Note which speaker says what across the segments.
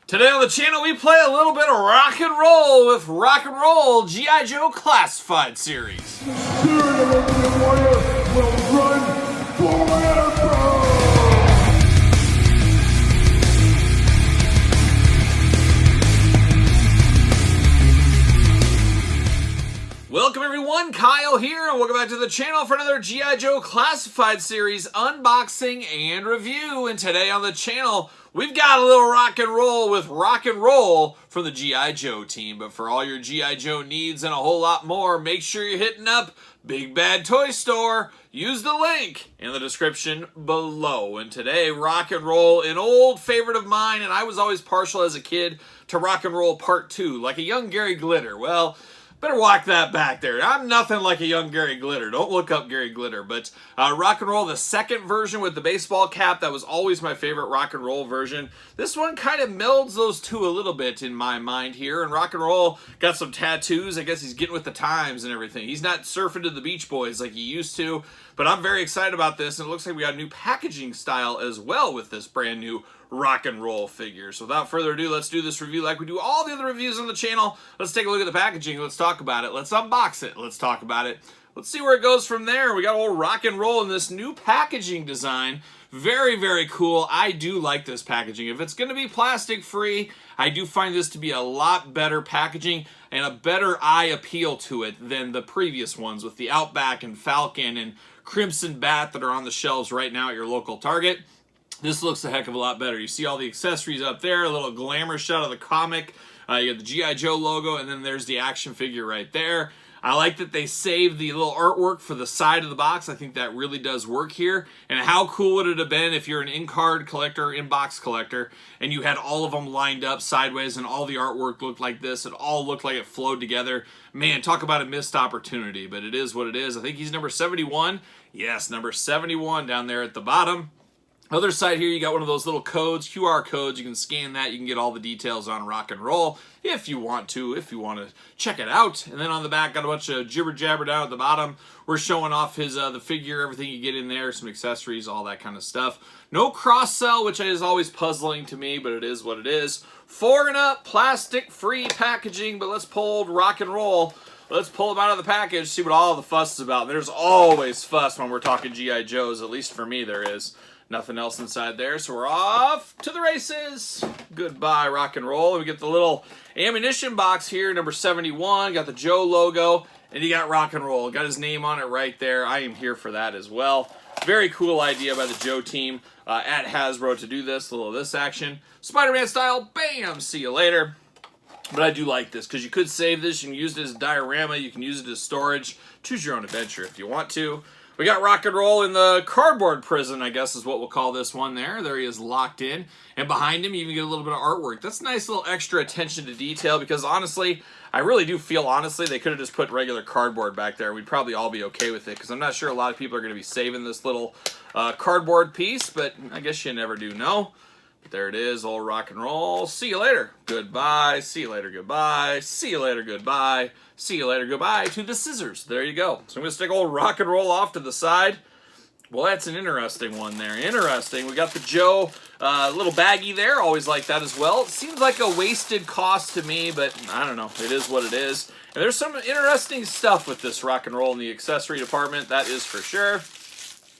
Speaker 1: Today on the channel, we play a little bit of rock and roll with Rock and Roll G.I. Joe Classified Series.
Speaker 2: The spirit of Olympian warrior will run forever!
Speaker 1: Welcome everyone, Kyle here, and welcome back to the channel for another G.I. Joe Classified Series unboxing and review. And today on the channel, we've got a little rock and roll with Rock and Roll from the G.I. Joe team. But for all your G.I. Joe needs and a whole lot more, make sure you're hitting up Big Bad Toy Store. Use the link in the description below. And today, Rock and Roll, an old favorite of mine, and I was always partial as a kid to Rock and Roll Part 2, like a young Gary Glitter. Well, better walk that back there. I'm nothing like a young Gary Glitter. Don't look up Gary Glitter. But Rock and Roll, the second version with the baseball cap, that was always my favorite Rock and Roll version. This one kind of melds those two a little bit in my mind here. And Rock and Roll got some tattoos. I guess he's getting with the times and everything. He's not surfing to the Beach Boys like he used to. But I'm very excited about this. And it looks like we got a new packaging style as well with this brand new Rock and Roll figure. So without further ado, let's do this review like we do all the other reviews on the channel. Let's take a look at the packaging. Let's talk about it. Let's unbox it. Let's talk about it. Let's see where it goes from there. We got a little Rock and Roll in this new packaging design. Very, very cool. I do like this packaging. If it's going to be plastic free, I do find this to be a lot better packaging and a better eye appeal to it than the previous ones with the Outback and Falcon and Crimson Bat that are on the shelves right now at your local Target. This looks a heck of a lot better. You see all the accessories up there, a little glamour shot of the comic. You got the G.I. Joe logo, and then there's the action figure right there. I like that they saved the little artwork for the side of the box. I think that really does work here. And how cool would it have been if you're an in-card collector, in-box collector, and you had all of them lined up sideways and all the artwork looked like this. It all looked like it flowed together. Man, talk about a missed opportunity, but it is what it is. I think he's number 71. Yes, number 71 down there at the bottom. Other side here, you got one of those little codes, QR codes. You can scan that. You can get all the details on Rock and Roll if you want to check it out. And then on the back, got a bunch of jibber jabber down at the bottom. We're showing off his the figure, everything you get in there, some accessories, all that kind of stuff. No cross sell, which is always puzzling to me, but it is what it is. 4 and up, plastic-free packaging. But let's pull old Rock and Roll. Let's pull them out of the package, see what all the fuss is about. There's always fuss when we're talking G.I. Joes, at least for me there is. Nothing else inside there, so we're off to the races. Goodbye, Rock and Roll. We get the little ammunition box here, number 71. Got the Joe logo, and you got Rock and Roll. Got his name on it right there. I am here for that as well. Very cool idea by the Joe team at Hasbro to do this. A little of this action. Spider-Man style, bam, see you later. But I do like this, because you could save this. You can use it as a diorama. You can use it as storage. Choose your own adventure if you want to. We got Rock and Roll in the cardboard prison, I guess is what we'll call this one there. There he is locked in. And behind him, you even get a little bit of artwork. That's a nice little extra attention to detail because honestly, I really do feel honestly they could have just put regular cardboard back there. We'd probably all be okay with it because I'm not sure a lot of people are going to be saving this little cardboard piece, but I guess you never do know. But there it is, old Rock and Roll. See you later. Goodbye. See you later. Goodbye. See you later. Goodbye. See you later, goodbye to the scissors. There you go. So I'm going to stick old Rock and Roll off to the side. Well, that's an interesting one there. Interesting. We got the Joe little baggie there. Always like that as well. It seems like a wasted cost to me, but I don't know. It is what it is. And there's some interesting stuff with this Rock and Roll in the accessory department. That is for sure.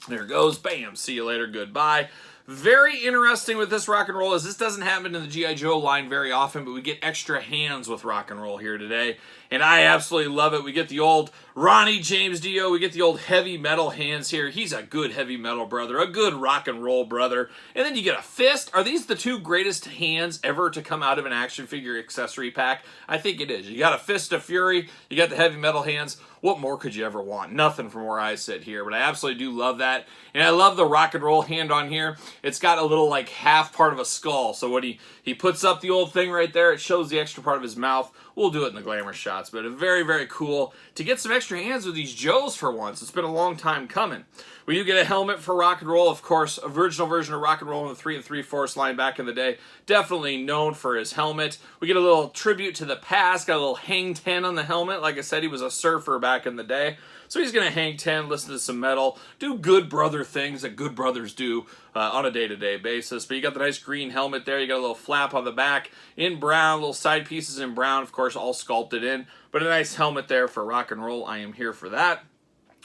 Speaker 1: There it goes. Bam. See you later. Goodbye. Very interesting with this Rock and Roll is this doesn't happen in the G.I. Joe line very often, but we get extra hands with Rock and Roll here today, and I absolutely love it. We get the old Ronnie James Dio. We get the old heavy metal hands here. He's a good heavy metal brother, a good Rock and Roll brother. And then you get a fist. Are these the two greatest hands ever to come out of an action figure accessory pack? I think it is. You got a Fist of Fury. You got the heavy metal hands. What more could you ever want? Nothing from where I sit here, but I absolutely do love that. And I love the Rock and Roll hand on here. It's got a little like half part of a skull. So when he puts up the old thing right there, it shows the extra part of his mouth. We'll do it in the glamour shots, but very, very cool to get some extra hands with these Joes for once. It's been a long time coming. We do get a helmet for Rock and Roll, of course, original version of Rock and Roll in the 3 3/4 line back in the day. Definitely known for his helmet. We get a little tribute to the past, got a little hang 10 on the helmet. Like I said, he was a surfer back back in the day. So he's going to hang 10, listen to some metal, do good brother things that good brothers do on a day-to-day basis. But you got the nice green helmet there. You got a little flap on the back in brown, little side pieces in brown, of course, all sculpted in. But a nice helmet there for rock and roll. I am here for that.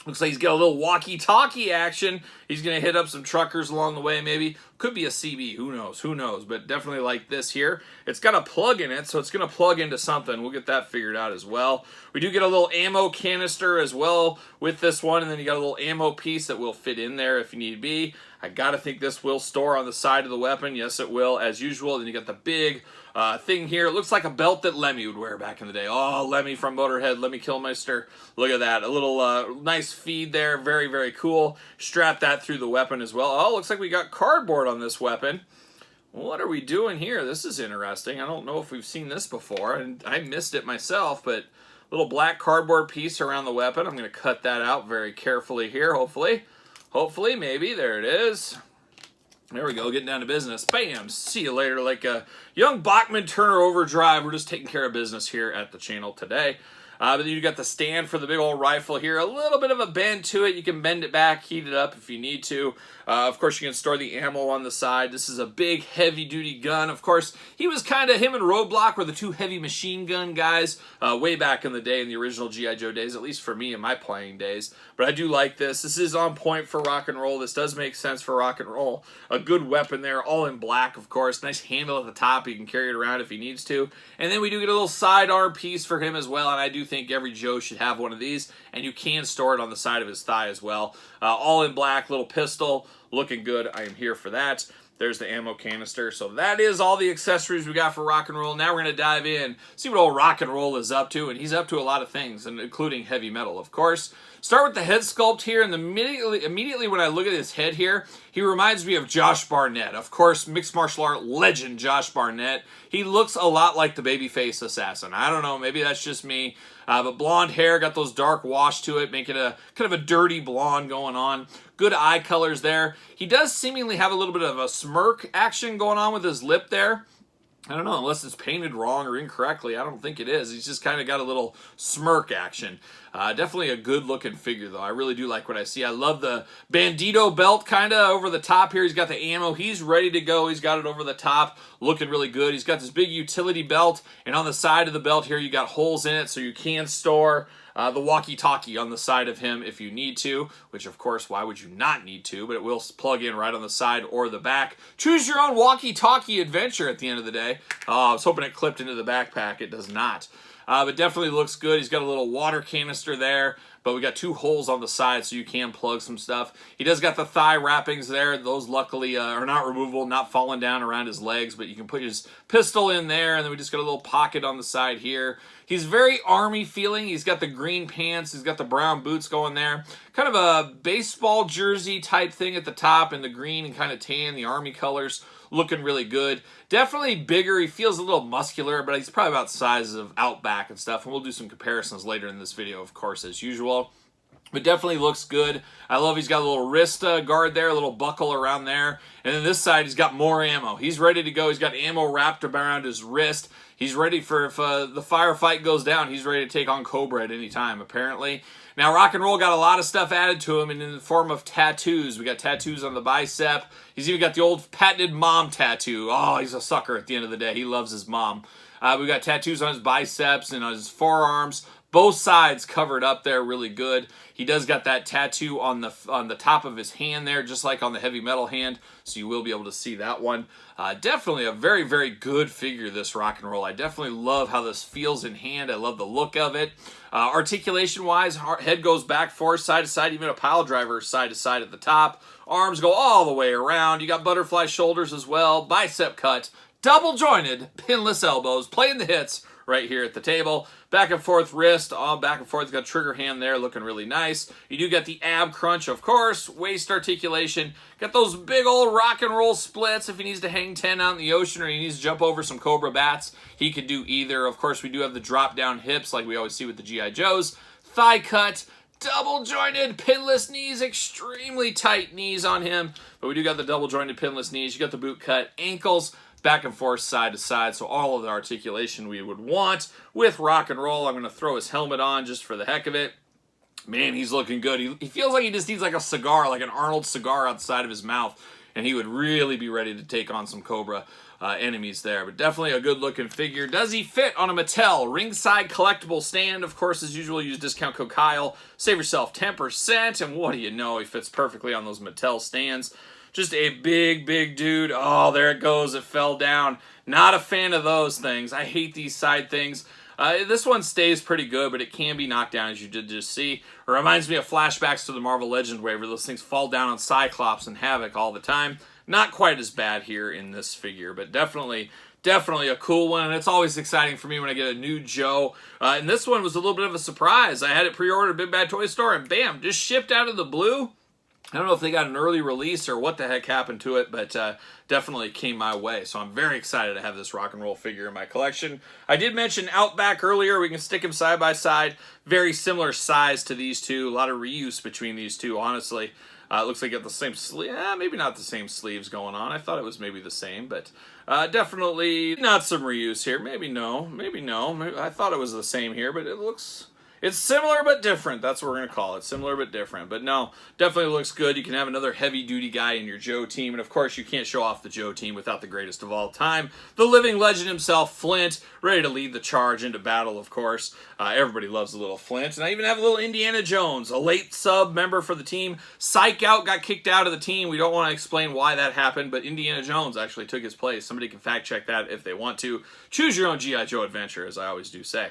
Speaker 1: Looks like he's got a little walkie-talkie action. He's going to hit up some truckers along the way, maybe. Could be a CB. Who knows? Who knows? But definitely like this here. It's got a plug in it, so it's going to plug into something. We'll get that figured out as well. We do get a little ammo canister as well with this one, and then you got a little ammo piece that will fit in there if you need be. I got to think this will store on the side of the weapon. Yes, it will, as usual. Then you got the big thing here. It looks like a belt that Lemmy would wear back in the day. Oh, Lemmy from Motorhead, Lemmy Kilmister. Look at that. A little nice feed there. Very, very cool. Strap that through the weapon as well. Oh, looks like we got cardboard on this weapon. What are we doing here? This is interesting. I don't know if we've seen this before, and I missed it myself, but little black cardboard piece around the weapon. I'm going to cut that out very carefully here, hopefully. Hopefully, maybe. There it is. There we go, getting down to business. Bam! See you later. Like a young Bachman Turner Overdrive. We're just taking care of business here at the channel today. But then you got the stand for the big old rifle here. A little bit of a bend to it. You can bend it back, heat it up if you need to. Of course, you can store the ammo on the side. This is a big, heavy-duty gun. Of course, he was kind of, him and Roadblock were the two heavy machine gun guys way back in the day, in the original G.I. Joe days, at least for me in my playing days. But I do like this. This is on point for rock and roll. This does make sense for rock and roll. A good weapon there, all in black, of course. Nice handle at the top. He can carry it around if he needs to. And then we do get a little sidearm piece for him as well, and I do think every Joe should have one of these, and you can store it on the side of his thigh as well. All in black, little pistol, looking good. I am here for that. There's the ammo canister. So that is all the accessories we got for rock and roll. Now we're going to dive in, see what old rock and roll is up to, and he's up to a lot of things, and including heavy metal, of course. Start with the head sculpt here, and immediately when I look at his head here, he reminds me of Josh Barnett. Of course, mixed martial art legend Josh Barnett. He looks a lot like the babyface assassin. I don't know, maybe that's just me. But blonde hair, got those dark wash to it, making a kind of a dirty blonde going on. Good eye colors there. He does seemingly have a little bit of a smirk action going on with his lip there. I don't know, unless it's painted wrong or incorrectly. I don't think it is. He's just kind of got a little smirk action. Definitely a good-looking figure, though. I really do like what I see. I love the Bandito belt kind of over the top here. He's got the ammo. He's ready to go. He's got it over the top, looking really good. He's got this big utility belt, and on the side of the belt here, you got holes in it so you can store the walkie-talkie on the side of him if you need to, which, of course, why would you not need to? But it will plug in right on the side or the back. Choose your own walkie-talkie adventure at the end of the day. I was hoping it clipped into the backpack. It does not. But definitely looks good. He's got a little water canister there, but we got two holes on the side so you can plug some stuff. He does got the thigh wrappings there. Those luckily are not removable, not falling down around his legs, but you can put his pistol in there, and then we just got a little pocket on the side here. He's very army feeling. He's got the green pants. He's got the brown boots going there. Kind of a baseball jersey type thing at the top, and the green and kind of tan, the army colors. Looking really good. Definitely bigger. He feels a little muscular, but he's probably about the size of Outback and stuff. And we'll do some comparisons later in this video, of course, as usual. But definitely looks good. I love he's got a little wrist guard there, a little buckle around there. And then this side, he's got more ammo. He's ready to go. He's got ammo wrapped around his wrist. He's ready for, if the firefight goes down, he's ready to take on Cobra at any time, apparently. Now, rock and roll got a lot of stuff added to him in the form of tattoos. We got tattoos on the bicep. He's even got the old patented mom tattoo. Oh, he's a sucker at the end of the day. He loves his mom. We got tattoos on his biceps and on his forearms. Both sides covered up there really good. He does got that tattoo on the top of his hand there, just like on the heavy metal hand, so you will be able to see that one. Definitely a very, very good figure, this rock and roll. I definitely love how this feels in hand. I love the look of it. Articulation-wise, head goes back, forth, side to side, even a pile driver side to side at the top. Arms go all the way around. You got butterfly shoulders as well, bicep cut, double jointed, pinless elbows, playing the hits right here at the table. Back and forth wrist, all back and forth. Got trigger hand there, looking really nice. You do get the ab crunch, of course. Waist articulation. Got those big old rock and roll splits. If he needs to hang 10 out in the ocean or he needs to jump over some Cobra bats, he could do either. Of course, we do have the drop down hips like we always see with the G.I. Joes. Thigh cut. Double jointed pinless knees, extremely tight knees on him. But we do got the double jointed pinless knees. You got the boot cut ankles. Back and forth, side to side, so all of the articulation we would want with rock and roll. I'm going to throw his helmet on just for the heck of it. Man, he's looking good. He feels like he just needs like a cigar, like an Arnold cigar outside of his mouth, and he would really be ready to take on some Cobra enemies there. But definitely a good-looking figure. Does he fit on a Mattel ringside collectible stand? Of course, as usual, use discount code Kyle. Save yourself 10%, and what do you know? He fits perfectly on those Mattel stands. Just a big, big dude. Oh, there it goes. It fell down. Not a fan of those things. I hate these side things. This one stays pretty good, but it can be knocked down, as you did just see. It reminds me of flashbacks to the Marvel Legends wave, where those things fall down on Cyclops and Havoc all the time. Not quite as bad here in this figure, but definitely a cool one, and it's always exciting for me when I get a new Joe. And this one was a little bit of a surprise. I had it pre-ordered at Big Bad Toy Store, and bam, just shipped out of the blue. I don't know if they got an early release or what the heck happened to it, but definitely came my way. So I'm very excited to have this rock and roll figure in my collection. I did mention Outback earlier. We can stick them side by side. Very similar size to these two. A lot of reuse between these two, honestly. It looks like they got the same sleeve. Maybe not the same sleeves going on. I thought it was maybe the same, but definitely not some reuse here. Maybe no. Maybe no. Maybe, I thought it was the same here, but it looks... It's similar but different. That's what we're going to call it. Similar but different. But no, definitely looks good. You can have another heavy-duty guy in your Joe team. And, of course, you can't show off the Joe team without the greatest of all time. The living legend himself, Flint, ready to lead the charge into battle, of course. Everybody loves a little Flint. And I even have a little Indiana Jones, a late sub member for the team. Psych Out got kicked out of the team. We don't want to explain why that happened, but Indiana Jones actually took his place. Somebody can fact-check that if they want to. Choose your own G.I. Joe adventure, as I always do say.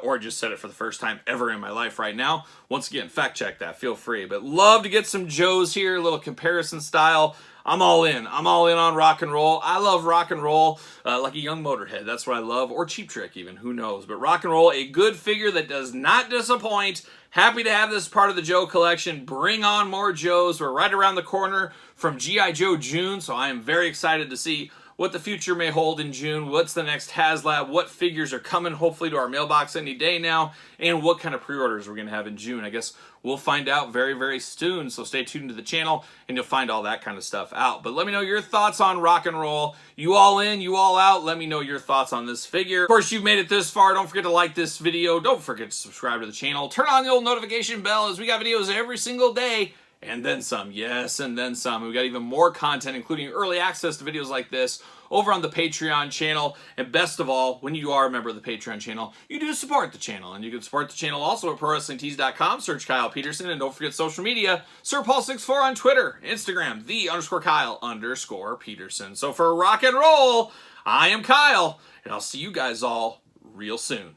Speaker 1: Or just said it for the first time ever in my life right now. Once again, fact check that. Feel free. But love to get some Joes here, a little comparison style. I'm all in. I'm all in on rock and roll. I love rock and roll like a young Motorhead. That's what I love. Or Cheap Trick even. Who knows? But rock and roll, a good figure that does not disappoint. Happy to have this part of the Joe collection. Bring on more Joes. We're right around the corner from G.I. Joe June, so I am very excited to see what the future may hold in June, what's the next HasLab, what figures are coming hopefully to our mailbox any day now, and what kind of pre-orders we're going to have in June. I guess we'll find out very, very soon, so stay tuned to the channel and you'll find all that kind of stuff out. But let me know your thoughts on rock and roll. You all in, you all out, let me know your thoughts on this figure. Of course, you've made it this far. Don't forget to like this video. Don't forget to subscribe to the channel. Turn on the old notification bell as we got videos every single day. And then some, yes, and then some. We've got even more content, including early access to videos like this over on the Patreon channel. And best of all, when you are a member of the Patreon channel, you do support the channel. And you can support the channel also at ProWrestlingTees.com. Search Kyle Peterson. And don't forget social media. SirPaul64 on Twitter, Instagram, _Kyle_Peterson. So for rock and roll, I am Kyle, and I'll see you guys all real soon.